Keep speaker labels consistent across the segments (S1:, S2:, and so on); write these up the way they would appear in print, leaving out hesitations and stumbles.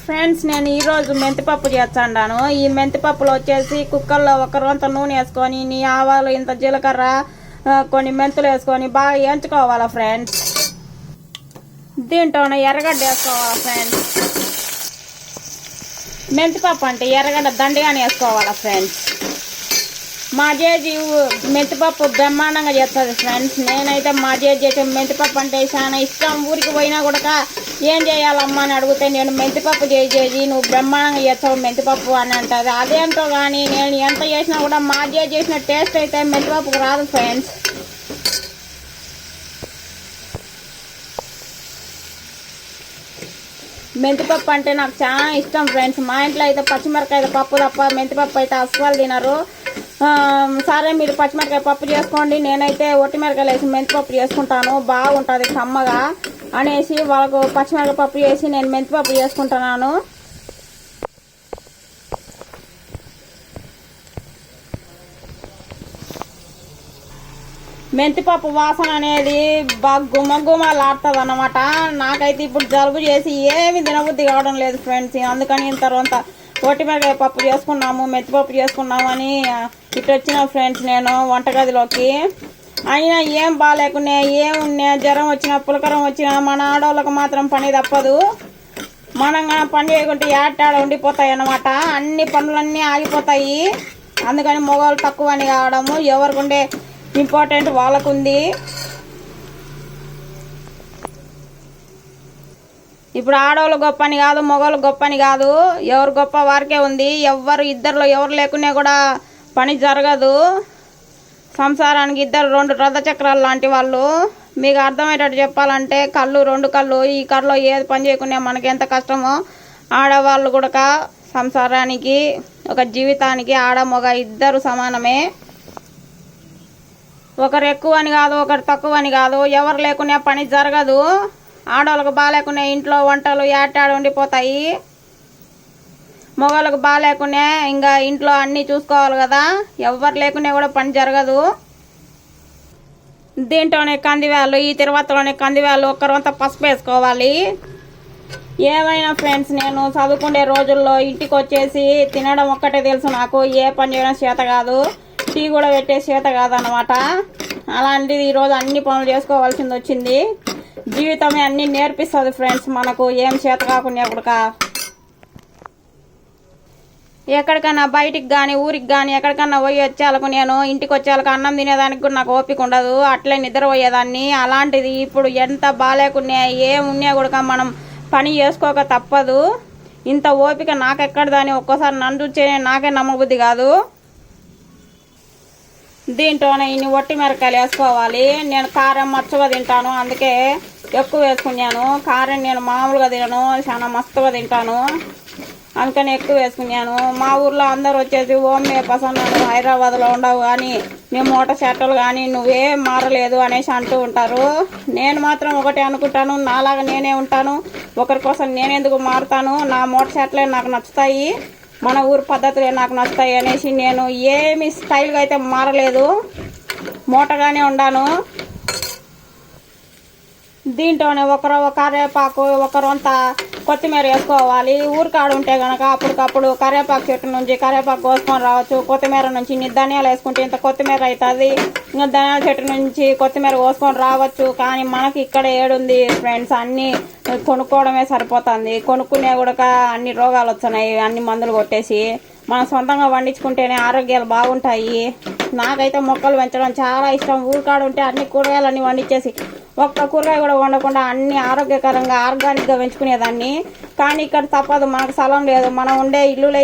S1: Friends నేను ఈరోజు మెంతిపప్పు చేస్తాను. ఈ మెంతిపప్పులో వచ్చేసి కుక్కర్లో ఒక రొంత నూనె వేసుకొని నీ ఆవాలు ఇంత జీలకర్ర కొన్ని మెంతులు వేసుకొని బాగా వేయించుకోవాలా ఫ్రెండ్స్. దీంట్లోనే ఎర్రగడ్డ వేసుకోవాలా ఫ్రెండ్స్. మెంతిపప్పు అంటే ఎర్రగడ్డ దండిగానే వేసుకోవాలా ఫ్రెండ్స్. మా జేజీ మెంతిపప్పు బ్రహ్మాండంగా చేస్తుంది ఫ్రెండ్స్. నేనైతే మా జేజీ చేసే మెంతిపప్పు అంటే చాలా ఇష్టం. ఊరికి పోయినా కూడా ఏం చేయాలమ్మా అని అడిగితే నేను మెంతిపప్పు చేసేది నువ్వు బ్రహ్మాండంగా చేస్తావు మెంతిపప్పు అని అంటుంది. అదేంటో కానీ నేను ఎంత చేసినా కూడా మా జేజీ చేసిన టేస్ట్ అయితే మెంతిపప్పుకు రాదు ఫ్రెండ్స్. మెంతిపప్పు అంటే నాకు చాలా ఇష్టం ఫ్రెండ్స్. మా ఇంట్లో అయితే పచ్చిమిరకాయ పప్పు తప్ప మెంతిపప్పు అయితే అస్సలు తినరు. సరే మీరు పచ్చిమిరకాయ పప్పు చేసుకోండి, నేనైతే ఒట్టిమిరకాయలు వేసి మెంతిపప్పు చేసుకుంటాను, బాగుంటుంది కమ్మగా అనేసి వాళ్ళకు పచ్చిమిరకాయ పప్పు చేసి నేను మెంతిపప్పు చేసుకుంటున్నాను. మెంతిపప్పు వాసన అనేది బాగా గుమగుమలాడుతుంది అన్నమాట. నాకైతే ఇప్పుడు జలుబు చేసి ఏమి తినబుద్ధి కావడం లేదు ఫ్రెండ్స్. అందుకని ఇంత రొంత ఒట్టిమిరకాయ పప్పు చేసుకున్నాము, మెంతిపప్పు చేసుకున్నాము అని ఇటు వచ్చిన ఫ్రెండ్స్ నేను వంటగదిలోకి. అయినా ఏం బాగాలేకున్నా ఏమున్నా జ్వరం వచ్చినా పులకరం వచ్చినా మన ఆడవాళ్ళకు మాత్రం పని తప్పదు. మనం పని చేయకుంటే ఏటాడ ఉండిపోతాయి అన్నమాట. అన్ని పనులన్నీ ఆగిపోతాయి. అందుకని మగవాళ్ళు తక్కువ అని కావడము, ఎవరికి ఉండే ఇంపార్టెంట్ వాళ్ళకుంది. ఇప్పుడు ఆడవాళ్ళు గొప్ప అని కాదు, మగవాళ్ళు గొప్ప అని కాదు, ఎవరు గొప్ప వారికే ఉంది. ఇద్దరిలో ఎవరు లేకున్నా కూడా పని జరగదు. సంసారానికి ఇద్దరు రెండు రథ చక్రాలు లాంటి వాళ్ళు. మీకు అర్థమయ్యేటట్టు చెప్పాలంటే రెండు కళ్ళు, ఈ కళ్ళలో ఏది పని చేయకుండా మనకి ఎంత కష్టమో ఆడవాళ్ళు కూడా సంసారానికి ఒక జీవితానికి ఆడ మగ ఇద్దరు సమానమే. ఒకరు ఎక్కువ అని కాదు, ఒకరు తక్కువ అని కాదు, ఎవరు లేకున్నా పని జరగదు. ఆడవాళ్ళకు బాగాలేకునే ఇంట్లో వంటలు ఏటాడు ఉండిపోతాయి. మగవాళ్ళకు బాగాలేకునే ఇంకా ఇంట్లో అన్నీ చూసుకోవాలి కదా, ఎవరు లేకునే కూడా పని జరగదు. దీంట్లోనే కందివేళ్ళు, ఈ తిరువత్తలోనే కందివేళ్ళు ఒక్కరంతా పసుపు వేసుకోవాలి. ఏమైనా ఫ్రెండ్స్ నేను చదువుకునే రోజుల్లో ఇంటికి వచ్చేసి తినడం ఒక్కటే తెలుసు నాకు, ఏ పని చేయడం చేత కాదు, టీ కూడా పెట్టే చేత కాదన్నమాట. అలాంటిది ఈరోజు అన్ని పనులు చేసుకోవాల్సింది వచ్చింది. జీవితమే అన్నీ నేర్పిస్తుంది ఫ్రెండ్స్ మనకు, ఏం చేత కాకుండా కూడా. ఎక్కడికన్నా బయటికి కానీ ఊరికి కానీ ఎక్కడికన్నా పోయి వచ్చేళ్ళకు నేను ఇంటికి వచ్చేళ్ళకు అన్నం తినేదానికి కూడా నాకు ఓపిక ఉండదు, అట్లే నిద్రపోయేదాన్ని. అలాంటిది ఇప్పుడు ఎంత బాగాలేకున్నా ఏమున్నా కూడా మనం పని చేసుకోక తప్పదు. ఇంత ఓపిక నాకెక్కడదని ఒక్కోసారి నన్ను చూస్తేనే నాకే నమ్మబుద్ధి కాదు. దీంట్లోనే ఇన్ని ఒట్టి మిరకాయలు వేసుకోవాలి. నేను కారం మచ్చగా తింటాను, అందుకే ఎక్కువ వేసుకున్నాను. కారం నేను మామూలుగా తినను, చాలా మస్తుగా తింటాను, అందుకని ఎక్కువ వేసుకున్నాను. మా ఊర్లో అందరు వచ్చేసి ఓమ్మే పసంద, హైదరాబాద్లో ఉండవు కానీ మేము మూట చెట్టలు కానీ నువ్వేం మారలేదు అనేసి అంటూ ఉంటారు. నేను మాత్రం ఒకటే అనుకుంటాను, నాలాగా నేనే ఉంటాను, ఒకరి కోసం నేనెందుకు మారుతాను, నా మూట చెట్లే నాకు నచ్చుతాయి, మన ఊరు పద్ధతులే నాకు నచ్చుతాయి అనేసి నేను ఏమి స్టైల్గా అయితే మారలేదు, మూటగానే ఉండాను. దీంట్లోనే ఒకరవ కరివేపాకు ఒకరంత కొత్తిమీర వేసుకోవాలి. ఊరికాడు ఉంటే కనుక అప్పటికప్పుడు కరివేపాకు చెట్టు నుంచి కరివేపాకు కోసుకొని రావచ్చు. కొత్తిమీర నుంచి ఇన్ని ధనియాలు వేసుకుంటే ఇంత కొత్తిమీర అవుతుంది. ఇంకా ధనియాల చెట్టు నుంచి కొత్తిమీర కోసుకొని రావచ్చు. కానీ మనకి ఇక్కడ ఏడుంది ఫ్రెండ్స్, అన్నీ కొనుక్కోవడమే సరిపోతుంది. కొనుక్కునే కూడా అన్ని రోగాలు వస్తున్నాయి, అన్ని మందులు కొట్టేసి. మనం సొంతంగా వండించుకుంటేనే ఆరోగ్యాలు బాగుంటాయి. నాకైతే మొక్కలు పెంచడం చాలా ఇష్టం. ఊరికాడు ఉంటే అన్ని కూరగాయలన్నీ వండించేసి ఒక్క కూరగాయ కూడా వండకుండా అన్ని ఆరోగ్యకరంగా ఆర్గానిక్గా పెంచుకునేదాన్ని. కానీ ఇక్కడ తప్పదు, మనకు స్థలం లేదు. మనం ఉండే ఇల్లులే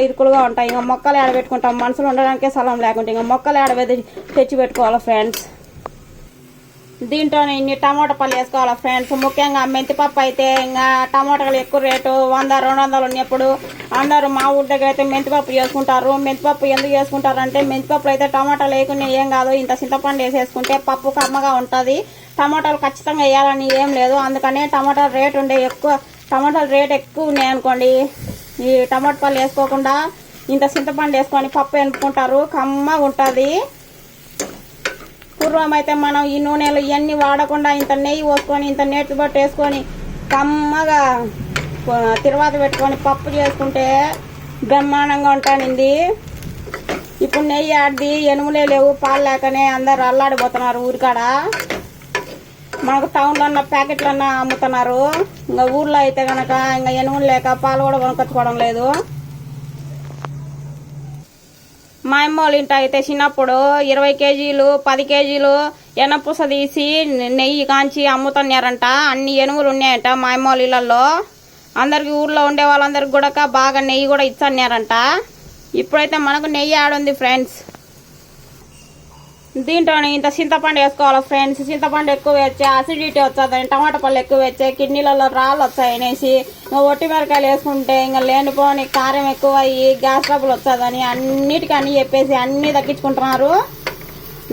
S1: ఇరుకులుగా ఉంటాయి. ఇంకా మొక్కలు ఆడబెట్టుకుంటాం, మనుషులు ఉండడానికే స్థలం లేకుంటే ఇంకా మొక్కలు తెచ్చి పెట్టుకోవాలి ఫ్రెండ్స్. దీంట్లోనే ఇన్ని టమాటా పళ్ళు వేసుకోవాలి ఫ్రెండ్స్. ముఖ్యంగా మెంతిపప్పు అయితే ఇంకా టమాటాలు ఎక్కువ రేటు 100-200 ఉన్నప్పుడు అందరూ మా ఊరి దగ్గర అయితే మెంతిపప్పు చేసుకుంటారు. మెంతిపప్పు ఎందుకు చేసుకుంటారంటే మెంతిపప్పు అయితే టమాటాలు వేయకుండా ఏం కాదు, ఇంత చింతపండు వేసేసుకుంటే పప్పు కమ్మగా ఉంటుంది. టమాటాలు ఖచ్చితంగా వేయాలని ఏం లేదు, అందుకనే టమాటాలు రేట్ ఎక్కువ ఉన్నాయి అనుకోండి, ఈ టమాటా పళ్ళు వేసుకోకుండా ఇంత చింతపండు వేసుకొని పప్పు ఎనుకుంటారు, కమ్మగా ఉంటుంది. పూర్వం అయితే మనం ఈ నూనెలు ఇవన్నీ వాడకుండా ఇంత నెయ్యి పోసుకొని ఇంత నేతి బట్టు వేసుకొని కమ్మగా తిరువాత పెట్టుకొని పప్పు చేసుకుంటే బ్రహ్మాండంగా ఉంటానింది. ఇప్పుడు నెయ్యి ఆడిది ఎనుములే లేవు, పాలు లేకనే అందరు అల్లాడిపోతున్నారు ఊరికాడ. మనకు టౌన్లో ఉన్న ప్యాకెట్లన్నా అమ్ముతున్నారు. ఇంకా ఊర్లో అయితే కనుక ఇంకా ఎనుములు లేక పాలు కూడా కొనుక్కొచ్చుకోవడం లేదు. మా అమ్మ వాళ్ళ ఇంట అయితే చిన్నప్పుడు 20 కేజీలు 10 కేజీలు ఎనపూస తీసి నెయ్యి కాంచి అమ్ముతున్నారంట. అన్ని ఎనుములు ఉన్నాయంట మా అమ్మ వాళ్ళ ఇళ్ళల్లో. అందరికి ఊర్లో ఉండే వాళ్ళందరికి కూడా బాగా నెయ్యి కూడా ఇచ్చన్నారంట. ఇప్పుడైతే మనకు నెయ్యి ఆడుంది ఫ్రెండ్స్. దీంట్లో ఇంత చింతపండు వేసుకోవాలి ఫ్రెండ్స్. చింతపండు ఎక్కువ వేస్తే అసిడిటీ వచ్చేదని, టమాటా పళ్ళు ఎక్కువ వేస్తే కిడ్నీలలో రాళ్ళు వచ్చాయి అనేసి, ఇంకా ఒట్టి మిరకాయలు వేసుకుంటే ఇంకా లేనిపోని కారం ఎక్కువ అయ్యి గ్యాస్ ట్రబుల్ వచ్చేదని అన్నిటికీ అన్ని చెప్పేసి అన్నీ తగ్గించుకుంటున్నారు.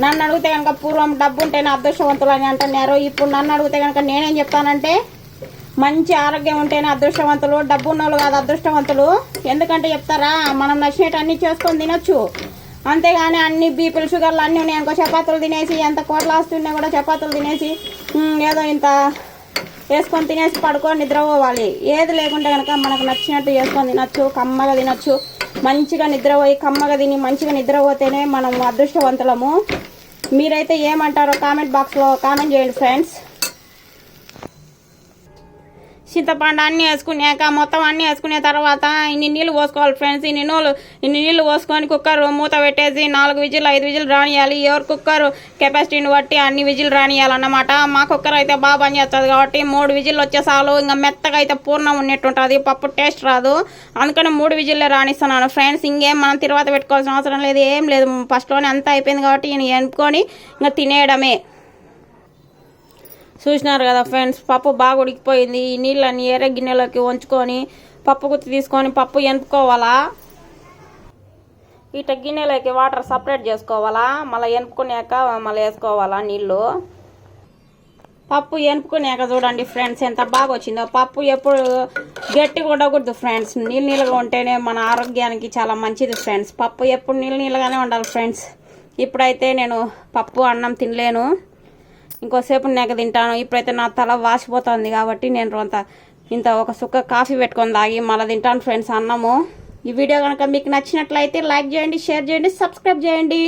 S1: నన్ను అడిగితే కనుక పూర్వం డబ్బు ఉంటేనే అదృష్టవంతులు అని అంటున్నారు. ఇప్పుడు నన్ను అడిగితే కనుక నేనేం చెప్తానంటే మంచి ఆరోగ్యం ఉంటేనే అదృష్టవంతులు, డబ్బు ఉన్న వాళ్ళు కాదు అదృష్టవంతులు. ఎందుకంటే చెప్తారా, మనం నచ్చినట్టు అన్ని చేసుకొని తినొచ్చు, అంతేగాని అన్ని బీపీలు షుగర్లు అన్నీ ఉన్నాయి అనుకో చపాతీలు తినేసి, ఎంత కోట్ల ఆస్తున్నా కూడా చపాతీలు తినేసి ఏదో ఇంత వేసుకొని తినేసి పడుకొని నిద్రపోవాలి. ఏది లేకుంటే కనుక మనకు నచ్చినట్టు చేసుకొని తినొచ్చు, కమ్మగా తినొచ్చు. మంచిగా నిద్రపోయి కమ్మగా తిని మంచిగా నిద్రపోతేనే మనం అదృష్టవంతులము. మీరైతే ఏమంటారో కామెంట్ బాక్స్లో కామెంట్ చేయండి ఫ్రెండ్స్. చింతపండు అన్నీ వేసుకున్నాక మొత్తం అన్నీ వేసుకునే తర్వాత ఇన్ని నీళ్ళు పోసుకోవాలి ఫ్రెండ్స్. ఇన్ని నీళ్ళు పోసుకొని కుక్కర్ మూత పెట్టేసి 4 విజిల్ 5 విజిల్ రానియాలి. ఎవరు కుక్కర్ కెపాసిటీని బట్టి అన్ని విజిల్ రానియాలన్నమాట. మా కుక్కర్ అయితే బాగా పనిచేస్తుంది కాబట్టి 3 విజిల్ వచ్చేసాలు. ఇంకా మెత్తగా అయితే పూర్ణం ఉన్నట్టుంటుంది, పప్పు టేస్ట్ రాదు. అందుకని 3 విజిల్లే రానిస్తున్నాను ఫ్రెండ్స్. ఇంకేం మనం తిరువాత పెట్టుకోవాల్సిన అవసరం లేదు, ఏం లేదు. ఫస్ట్లోనే అంతా అయిపోయింది కాబట్టి నేను ఎనుకొని ఇంకా తినేయడమే. చూసినారు కదా ఫ్రెండ్స్, పప్పు బాగా ఉడికిపోయింది. ఈ నీళ్ళని ఏరే గిన్నెలోకి వంచుకొని పప్పు గుత్తి తీసుకొని పప్పు ఎనుపుకోవాలా. ఇట గిన్నెలోకి వాటర్ సపరేట్ చేసుకోవాలా, మళ్ళీ ఎనుపుకున్నాక మళ్ళీ వేసుకోవాలా నీళ్ళు. పప్పు ఎనుపుకున్నాక చూడండి ఫ్రెండ్స్ ఎంత బాగా వచ్చిందో. పప్పు ఎప్పుడు గట్టిగా ఉండకూడదు ఫ్రెండ్స్, నీళ్ళగా ఉంటేనే మన ఆరోగ్యానికి చాలా మంచిది ఫ్రెండ్స్. పప్పు ఎప్పుడు నీళ్ళగానే ఉండాలి ఫ్రెండ్స్. ఇప్పుడైతే నేను పప్పు అన్నం తినలేను, ఇంకోసేపు నేను తింటాను. ఇప్పుడైతే నా తల వాసిపోతుంది కాబట్టి నేను ఇంత ఒక సుక్క కాఫీ పెట్టుకొని తాగి మళ్ళీ తింటాను ఫ్రెండ్స్ అన్నము. ఈ వీడియో కనుక మీకు నచ్చినట్లయితే లైక్ చేయండి, షేర్ చేయండి, సబ్స్క్రైబ్ చేయండి.